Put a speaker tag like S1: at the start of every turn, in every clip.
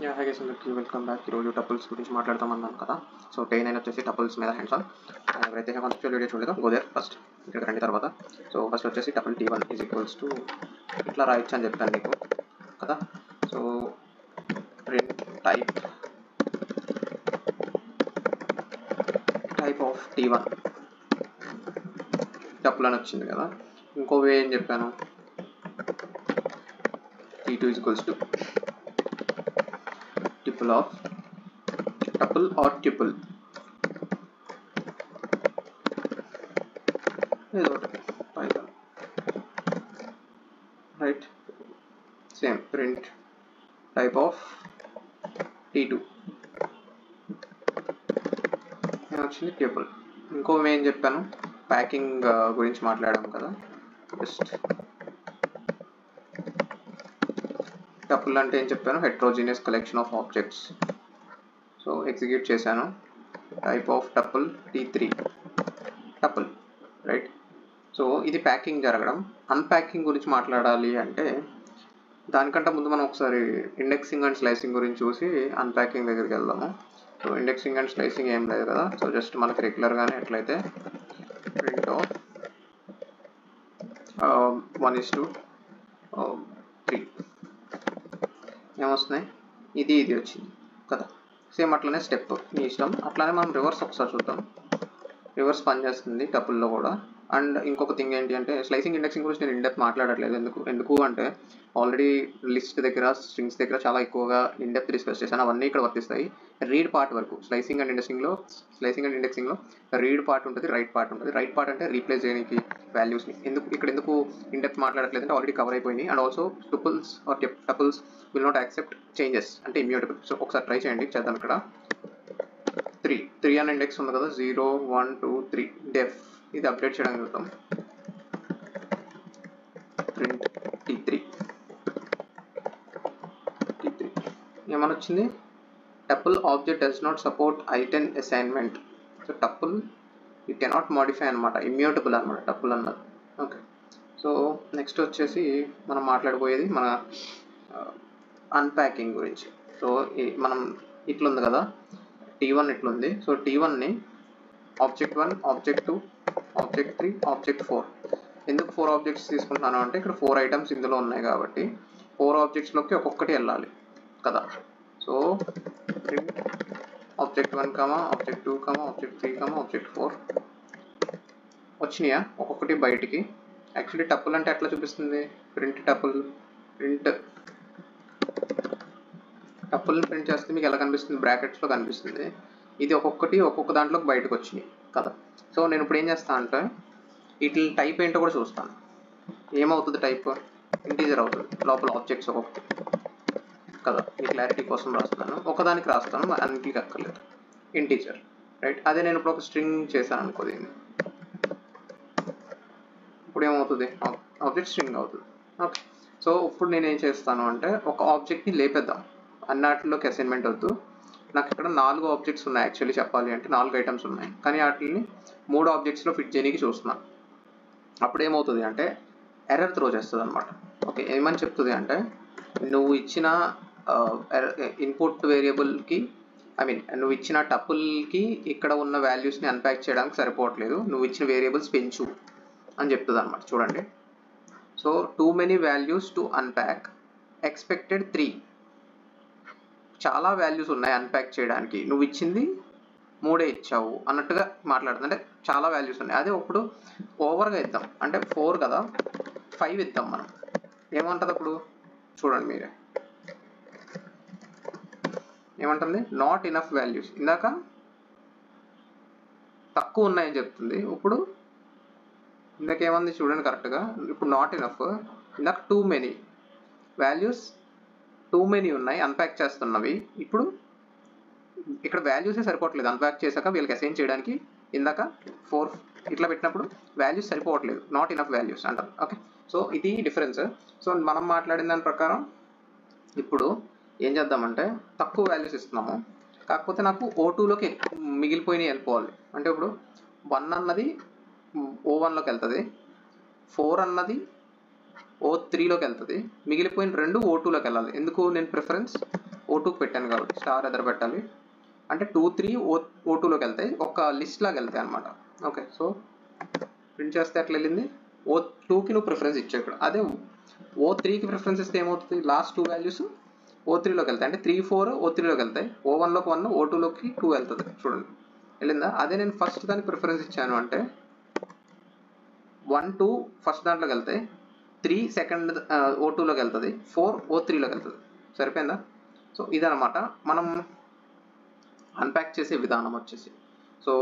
S1: High guys, అందరికీ welcome back. ఈరోజు tuples గురించి మాట్లాడతామన్నాను కదా. సో 10 వచ్చేసి టపుల్స్ మీద హ్యాండ్స్ ఆన్. ఎవరైతే కాన్సెప్చువల్ వీడియో చూడలేదో గో దేర్ ఫస్ట్, ఇక్కడ రండి. తర్వాత సో ఫస్ట్ వచ్చేసి tuple T1 is equals to ఇట్లా రాయొచ్చు అని చెప్తాను మీకు కదా. So print type of T1 tuple అని వచ్చింది కదా. ఇంకో వే ఏం చెప్పాను, T2 is equals to tuple or tuple is what Python, right? Same print type of T2 actually tuple. ఇంకో ఏం చెప్పాను, ప్యాకింగ్ గురించి మాట్లాడాము కదా. జస్ట్ టపుల్ అంటే ఏం చెప్పాను, heterogeneous collection of objects. So execute చేశాను. Type of tuple T3 tuple, right? So ఇది ప్యాకింగ్ జరగడం. అన్ప్యాకింగ్ గురించి మాట్లాడాలి అంటే దానికంటే ముందు మనం ఒకసారి ఇండెక్సింగ్ అండ్ స్లైసింగ్ గురించి చూసి అన్ప్యాకింగ్ దగ్గరికి వెళ్దాము. సో ఇండెక్సింగ్ అండ్ స్లైసింగ్ ఏం లేదు కదా. సో జస్ట్ మనకి రెగ్యులర్గానే ఎట్లయితే ప్రింట్ ఆఫ్ 1:3 ఏమొస్తున్నాయి, ఇది వచ్చింది కదా. సేమ్ అట్లనే స్టెప్ మీ ఇష్టం. అట్లానే మనం రివర్స్ ఒకసారి చూద్దాం. రివర్స్ పనిచేస్తుంది టపుల్లో కూడా. అండ్ ఇంకొక థింగ్ ఏంటి అంటే, స్లైసింగ్ ఇండెక్సింగ్ గురించి నేను ఇండెప్త్ మాట్లాడట్లేదు. ఎందుకు అంటే ఆల్రెడీ లిస్ట్ దగ్గర, స్ట్రింగ్స్ దగ్గర చాలా ఎక్కువగా ఇండెప్త్ డిస్కస్ చేశాను. అవన్నీ ఇక్కడ వర్తిస్తాయి. రీడ్ పార్ట్ వరకు స్లైసింగ్ అండ్ ఇండెక్సింగ్లో రీడ్ పార్ట్ ఉంటుంది, రైట్ పార్ట్ ఉంటుంది. రైట్ పార్ట్ అంటే రీప్లేస్ చేయడానికి వాల్యూస్ని. ఎందుకు ఇండెప్త్ మాట్లాడట్లేదు అంటే ఆల్రెడీ కవర్ అయిపోయినాయి. And also tuples will not accept changes, అంటే ఇమ్యూటబుల్. సో ఒకసారి ట్రై చేయండి, చేద్దాం. ఇక్కడ 3 అనే ఇండెక్స్ ఉంది కదా, 0 1 2 3 డెఫ్. ఇది అప్డేట్ చేయడానికి చూద్దాం. ప్రింట్ T3 ఏమని వచ్చింది, tuple object does not support I10 assignment. So tuple you cannot modify అనమాట, ఇమ్యూటబుల్ అనమాట టపుల్ అన్నది. ఓకే, సో నెక్స్ట్ వచ్చేసి మనం మాట్లాడబోయేది మన అన్ప్యాకింగ్ గురించి. సో మనం ఇట్లుంది కదా, T1 ఇట్లుంది. సో T1ని ఆబ్జెక్ట్ 1, ఆబ్జెక్ట్ 2, ఆబ్జెక్ట్ 3, ఆబ్జెక్ట్ 4. ఎందుకు 4 ఆబ్జెక్ట్స్ తీసుకుంటున్నాను అంటే ఇక్కడ 4 ఐటమ్స్ ఇందులో ఉన్నాయి కాబట్టి 4 ఆబ్జెక్ట్స్లోకి ఒక్కొక్కటి వెళ్ళాలి కదా. So print object 1, object 2, object 3, object 4 వచ్చినాయా ఒక్కొక్కటి బయటికి. యాక్చువల్లీ టపుల్ అంటే ఎట్లా చూపిస్తుంది, ప్రింట్ని ప్రింట్ చేస్తే మీకు ఎలా కనిపిస్తుంది, బ్రాకెట్స్లో కనిపిస్తుంది. ఇది ఒక్కొక్క దాంట్లోకి బయటకు వచ్చినాయి కదా. సో నేను ఇప్పుడు ఏం చేస్తాను అంటే వీటి టైప్ ఏంటో కూడా చూస్తాను. ఏమవుతుంది, టైప్ ఇంటీజర్ అవుతుంది. లోపల ఆబ్జెక్ట్స్ ఒక్కొక్కటి కదా. ఈ క్లారిటీ కోసం రాస్తున్నాను, ఒకదానికి రాస్తాను, అన్నిటికి అక్కర్లేదు. Integer, right? అదే నేను ఇప్పుడు ఒక స్ట్రింగ్ చేశాను అనుకో, దీన్ని ఇప్పుడు ఏమవుతుంది, ఆబ్జెక్ట్ స్ట్రింగ్ అవుతుంది. ఓకే, సో ఇప్పుడు నేను ఏం చేస్తాను అంటే ఒక ఆబ్జెక్ట్ని లేపేద్దాం. అన్నిటిలోకి అసైన్మెంట్ వద్దు. నాకు ఇక్కడ 4 ఆబ్జెక్ట్స్ ఉన్నాయి. యాక్చువల్లీ చెప్పాలి అంటే 4 ఐటమ్స్ ఉన్నాయి, కానీ వాటిని 3 ఆబ్జెక్ట్స్లో ఫిట్ చేయడానికి చూస్తున్నాను. అప్పుడు ఏమవుతుంది అంటే ఎర్రర్ త్రో చేస్తుంది అనమాట. ఓకే, ఏమని చెప్తుంది అంటే నువ్వు ఇచ్చిన ఇన్పుట్ వేరియబుల్కి, నువ్వు ఇచ్చిన టపుల్కి ఇక్కడ ఉన్న వాల్యూస్ని అన్ప్యాక్ చేయడానికి సరిపోవట్లేదు, నువ్వు ఇచ్చిన వేరియబుల్స్ పెంచు అని చెప్తుంది అనమాట. చూడండి, so too many values to unpack, expected 3. చాలా వాల్యూస్ ఉన్నాయి అన్ప్యాక్ చేయడానికి, నువ్వు ఇచ్చింది 3 ఇచ్చావు అన్నట్టుగా మాట్లాడుతుంది. అంటే చాలా వాల్యూస్ ఉన్నాయి. అదే ఇప్పుడు ఓవర్గా ఇద్దాం, అంటే 4 కదా, 5 ఇద్దాం మనం. ఏమంటుంది అప్పుడు చూడండి మీరే, ఏమంటుంది, నాట్ ఇనఫ్ వాల్యూస్. ఇందాక తక్కువ ఉన్నాయని చెప్తుంది, ఇప్పుడు ఇందాక ఏమంది చూడండి కరెక్ట్గా. ఇప్పుడు నాట్ ఇనఫ్, ఇందాక too many values, too many ఉన్నాయి అన్ప్యాక్ చేస్తున్నవి. ఇప్పుడు ఇక్కడ వాల్యూసే సరిపోవట్లేదు అన్ప్యాక్ చేశాక వీళ్ళకి అసైన్ చేయడానికి. ఇందాక 4 ఇట్లా పెట్టినప్పుడు వాల్యూస్ సరిపోవట్లేదు, నాట్ ఇనఫ్ వాల్యూస్ అంటారు. ఓకే, సో ఇది డిఫరెన్స్. సో మనం మాట్లాడిన దాని ప్రకారం ఇప్పుడు ఏం చేద్దామంటే తక్కువ వాల్యూస్ ఇస్తున్నాము, కాకపోతే నాకు O2లోకి మిగిలిపోయినవి వెళ్ళిపోవాలి. అంటే ఇప్పుడు 1 అన్నది O1లోకి వెళ్తుంది, 4 అన్నది O3లోకి వెళ్తుంది, మిగిలిపోయిన 2 O2లోకి వెళ్ళాలి. ఎందుకు, నేను ప్రిఫరెన్స్ O2కి పెట్టాను కాబట్టి స్టార్ ఎదర పెట్టాలి. అంటే 2, 3 O2లోకి వెళ్తాయి, ఒక లిస్ట్ లాగా వెళ్తాయి అనమాట. ఓకే, సో ప్రింట్ చేస్తే ఎట్లా వెళ్ళింది, O2కి నువ్వు ప్రిఫరెన్స్ ఇచ్చావు ఇక్కడ. అదే O3కి ప్రిఫరెన్స్ ఇస్తే ఏమవుతుంది, లాస్ట్ 2 వాల్యూస్ O3లోకి వెళ్తాయి. అంటే 3, 4 O3లోకి వెళ్తాయి. O1లోకి 1, O2లోకి 2 వెళ్తుంది. చూడండి వెళ్ళిందా. అదే నేను ఫస్ట్ దానికి ప్రిఫరెన్స్ ఇచ్చాను అంటే 1, 2 ఫస్ట్ దాంట్లోకి వెళ్తాయి, 3 సెకండ్ O2లోకి వెళ్తుంది, 4 O3లోకి వెళ్తుంది. సరిపోయిందా. సో ఇదనమాట మనం అన్ప్యాక్ చేసే విధానం వచ్చేసి. So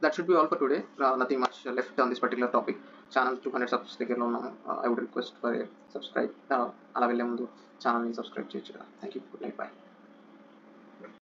S1: that should be all for today. Nothing much left on this particular topic. Channel 200 subs దగ్గరలో ఉన్నాము. I would request for a subscribe. అలా వెళ్ళే ముందు ఛానల్ని సబ్స్క్రైబ్ చేయొచ్చు. Thank you. Good night. By.